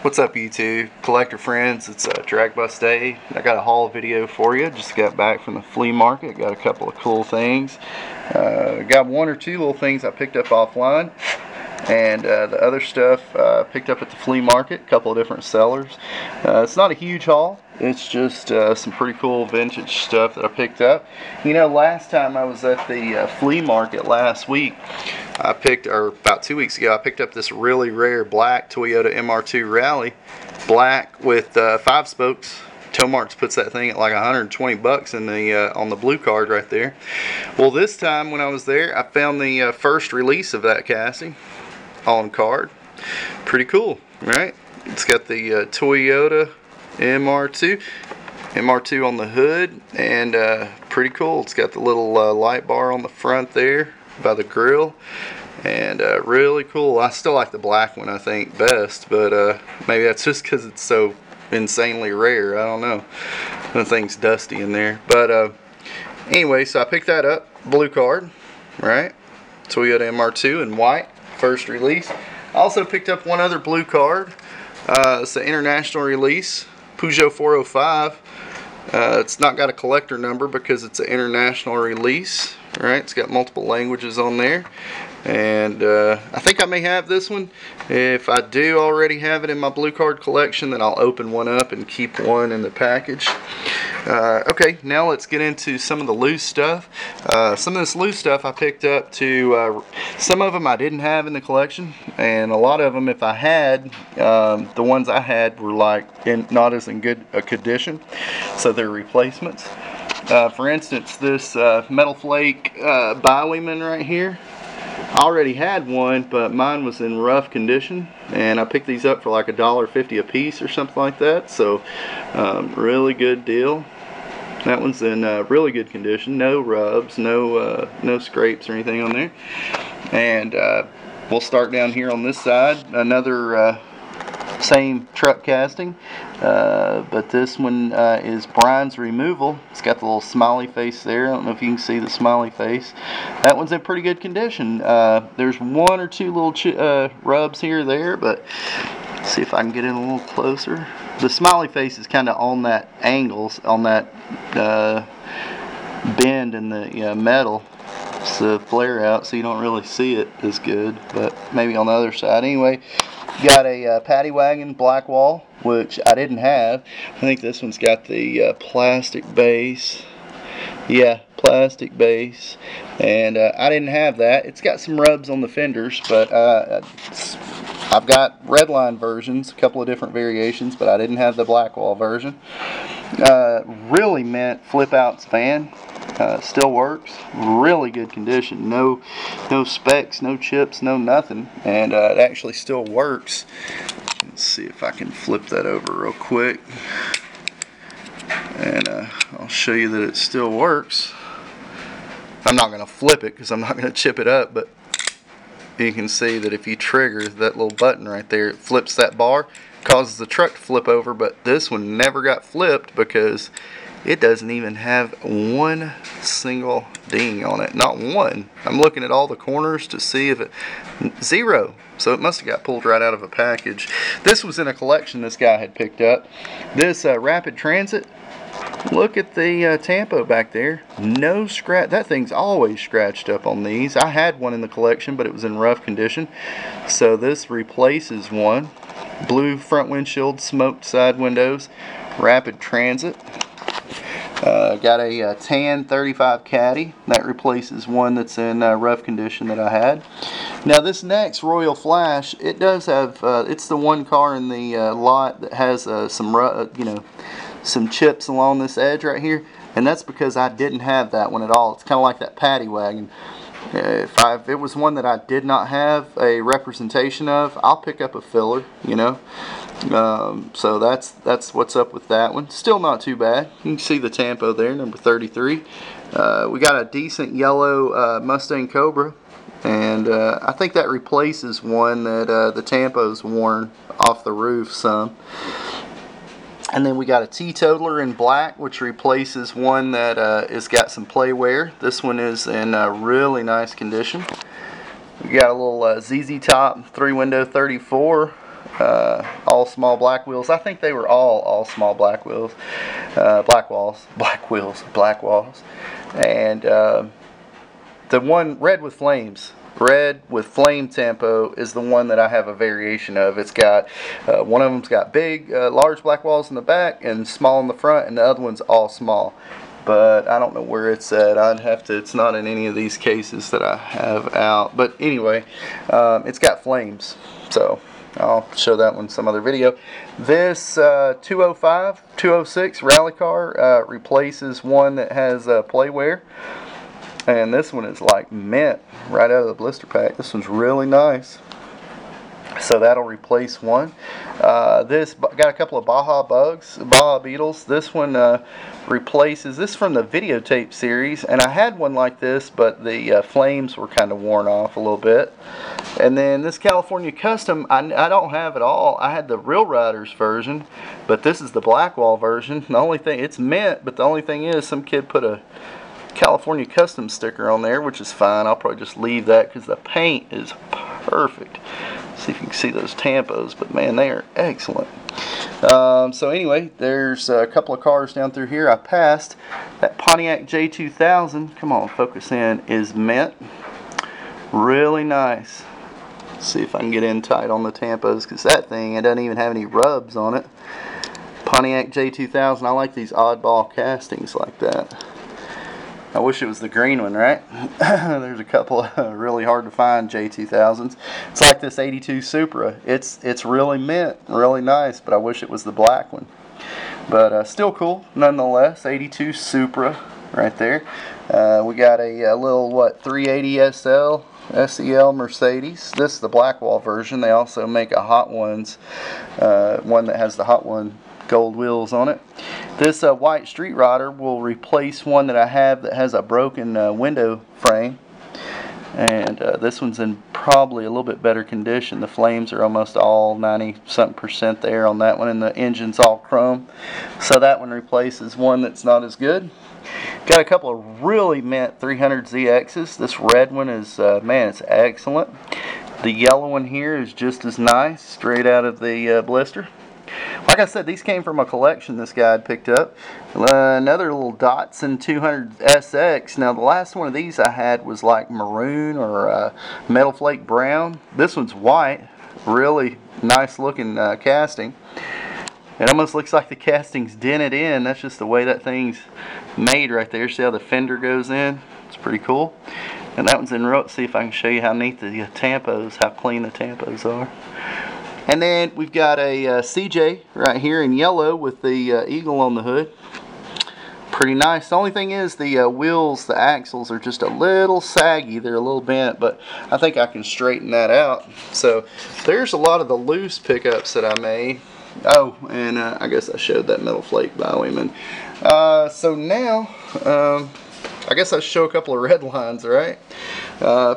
What's up YouTube, collector friends? It's Drag Bus Day. I got a haul video for you. Just got back from the flea market. Got a couple of cool things. Got one or two little things I picked up offline. And the other stuff picked up at the flea market. A couple of different sellers. It's not a huge haul. It's just some pretty cool vintage stuff that I picked up. You know, last time I was at the flea market last week, or about 2 weeks ago, I picked up this really rare black Toyota MR2 Rally, black with 5 spokes. Tomarks puts that thing at like 120 bucks in the on the blue card right there. Well, this time when I was there, I found the first release of that casting on card. Pretty cool, right? It's got the Toyota MR2 on the hood, and pretty cool. It's got the little light bar on the front there by the grill, and really cool. I still like the black one, I think, best, but maybe that's just because it's so insanely rare. I don't know. The thing's dusty in there, but anyway, so I picked that up, blue card, right? Toyota MR2 in white, first release. I also picked up one other blue card. It's an international release, Peugeot 405. It's not got a collector number because it's an international release, right? It's got multiple languages on there, and I think I may have this one. If I do already have it in my blue card collection, then I'll open one up and keep one in the package. Okay, now let's get into some of the loose stuff. Some of this loose stuff I picked up to, some of them I didn't have in the collection, and a lot of them, if I had, the ones I had were like not as in good a condition, so they're replacements. For instance, this metal flake Bowieman right here, I already had one, but mine was in rough condition, and I picked these up for like $1.50 a piece or something like that. So really good deal. That one's in really good condition, no rubs, no scrapes or anything on there. And we'll start down here on this side. Another same truck casting, but this one is Brian's Removal. It's got the little smiley face there. I don't know if you can see the smiley face. That one's in pretty good condition. There's one or two little rubs here or there, but let's see if I can get in a little closer. The smiley face is kind of on that angles, on that bend in the metal. It's a flare out, so you don't really see it as good, but maybe on the other side. Anyway, got a paddy wagon black wall, which I didn't have. I think this one's got the plastic base. Yeah, plastic base, and I didn't have that. It's got some rubs on the fenders, but I've got redline versions, a couple of different variations, but I didn't have the black wall version. Really mint flip outs van. Still works, really good condition, no specks, no chips, no nothing, and it actually still works. Let's see if I can flip that over real quick, and I'll show you that it still works. I'm not going to flip it because I'm not going to chip it up, but you can see that if you trigger that little button right there, it flips that bar, causes the truck to flip over. But this one never got flipped because it doesn't even have one single ding on it. Not one. I'm looking at all the corners to see if it... Zero. So it must have got pulled right out of a package. This was in a collection this guy had picked up. This Rapid Transit. Look at the tampo back there. No scratch. That thing's always scratched up on these. I had one in the collection, but it was in rough condition. So this replaces one. Blue front windshield, smoked side windows. Rapid Transit. Got a tan 35 Caddy. That replaces one that's in rough condition that I had. Now this next Royal Flash, it does have, it's the one car in the lot that has some chips along this edge right here, and that's because I didn't have that one at all. It's kind of like that paddy wagon. If it was one that I did not have a representation of, I'll pick up a filler, you know. So that's what's up with that one. Still not too bad. You can see the tampo there, number 33. We got a decent yellow Mustang Cobra, and I think that replaces one that the tampo's worn off the roof some. And then we got a teetotaler in black, which replaces one that has got some play wear. This one is in really nice condition. We got a little ZZ Top 3-window 34 all small black wheels. I think they were all small black wheels, black walls, and the one red with flames. Red with flame tempo is the one that I have a variation of. It's got one of them's got big, large black walls in the back and small in the front, and the other one's all small. But I don't know where it's at. I'd have to. It's not in any of these cases that I have out. But anyway, it's got flames, so I'll show that one some other video. This 206 rally car replaces one that has playware. And this one is like mint right out of the blister pack. This one's really nice. So that'll replace one. This got a couple of Baja Beetles. This one replaces this from the videotape series. And I had one like this, but the flames were kind of worn off a little bit. And then this California Custom, I don't have it all. I had the Real Riders version, but this is the Blackwall version. The only thing, it's mint, but the only thing is some kid put a California Custom sticker on there, which is fine. I'll probably just leave that because the paint is perfect. See if you can see those tampos, but man, they are excellent. So anyway, there's a couple of cars down through here I passed. That Pontiac J2000, come on, focus in, is mint. Really nice. Let's see if I can get in tight on the tampos, because that thing, it doesn't even have any rubs on it. Pontiac J2000, I like these oddball castings like that. I wish it was the green one, right? There's a couple of really hard to find J2000s. It's like this 82 Supra. It's really mint, really nice, but I wish it was the black one. But still cool, nonetheless. 82 Supra right there. We got a little, 380 SL Mercedes. This is the Blackwall version. They also make a Hot Ones, one that has the Hot One gold wheels on it. This white Street Rider will replace one that I have that has a broken window frame, and this one's in probably a little bit better condition. The flames are almost all 90-something% there on that one, and the engine's all chrome, so that one replaces one that's not as good. Got a couple of really mint 300ZXs. This red one is, man, it's excellent. The yellow one here is just as nice, straight out of the blister. Like I said, these came from a collection this guy had picked up. Another little Datsun 200SX. Now, the last one of these I had was like maroon or metal flake brown. This one's white. Really nice looking casting. It almost looks like the casting's dented in. That's just the way that thing's made right there. See how the fender goes in? It's pretty cool. And that one's in row. See if I can show you how neat the tampos, how clean the tampos are. And then we've got a CJ right here in yellow with the eagle on the hood. Pretty nice. The only thing is the wheels, the axles are just a little saggy. They're a little bent, but I think I can straighten that out. So there's a lot of the loose pickups that I made. Oh, and I guess I showed that metal flake Bowieman. So now, I guess I show a couple of red lines, right?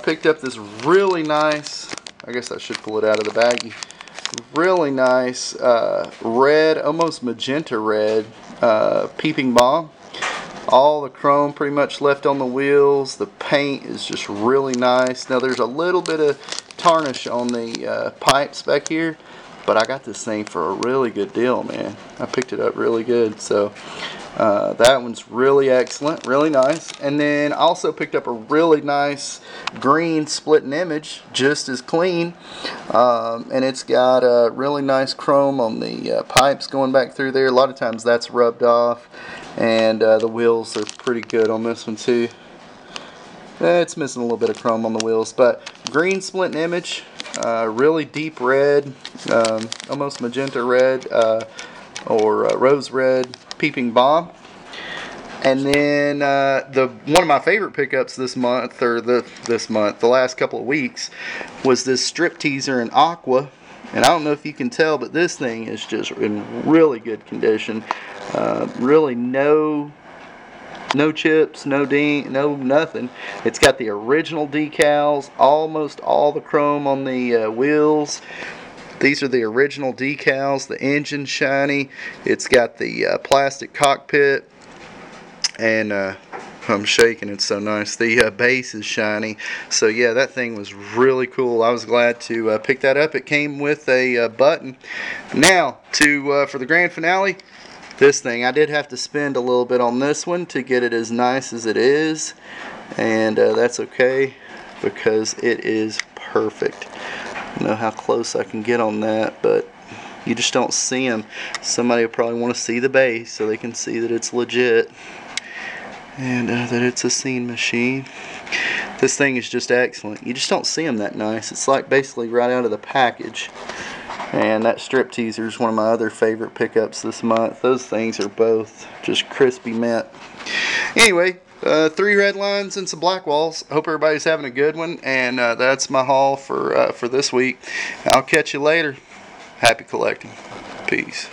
Picked up this really nice, I guess I should pull it out of the baggie. Really nice red, almost magenta red peeping bomb. All the chrome pretty much left on the wheels. The paint is just really nice. Now there's a little bit of tarnish on the pipes back here, but I got this thing for a really good deal, man. I picked it up really good, so that one's really excellent, really nice. And then I also picked up a really nice green split and image, just as clean, and it's got a really nice chrome on the pipes going back through there. A lot of times that's rubbed off, and the wheels are pretty good on this one too. It's missing a little bit of chrome on the wheels, but green split and image, really deep red, almost magenta red, or rose red peeping bomb. And then one of my favorite pickups this month, or the last couple of weeks, was this strip teaser in aqua. And I don't know if you can tell, but this thing is just in really good condition. Really no chips, no ding, no nothing. It's got the original decals, almost all the chrome on the wheels. These are the original decals. The engine's shiny. It's got the plastic cockpit, and I'm shaking, it's so nice. The base is shiny. So yeah, that thing was really cool. I was glad to pick that up. It came with a button. Now, for the grand finale, this thing. I did have to spend a little bit on this one to get it as nice as it is. And that's okay, because it is perfect. I don't know how close I can get on that, but you just don't see them. Somebody will probably want to see the base so they can see that it's legit and that it's a scene machine. This thing is just excellent. You just don't see them that nice. It's like basically right out of the package. And that strip teaser is one of my other favorite pickups this month. Those things are both just crispy mint. Anyway, 3 red lines and some black walls. Hope everybody's having a good one. And that's my haul for this week. I'll catch you later. Happy collecting. Peace.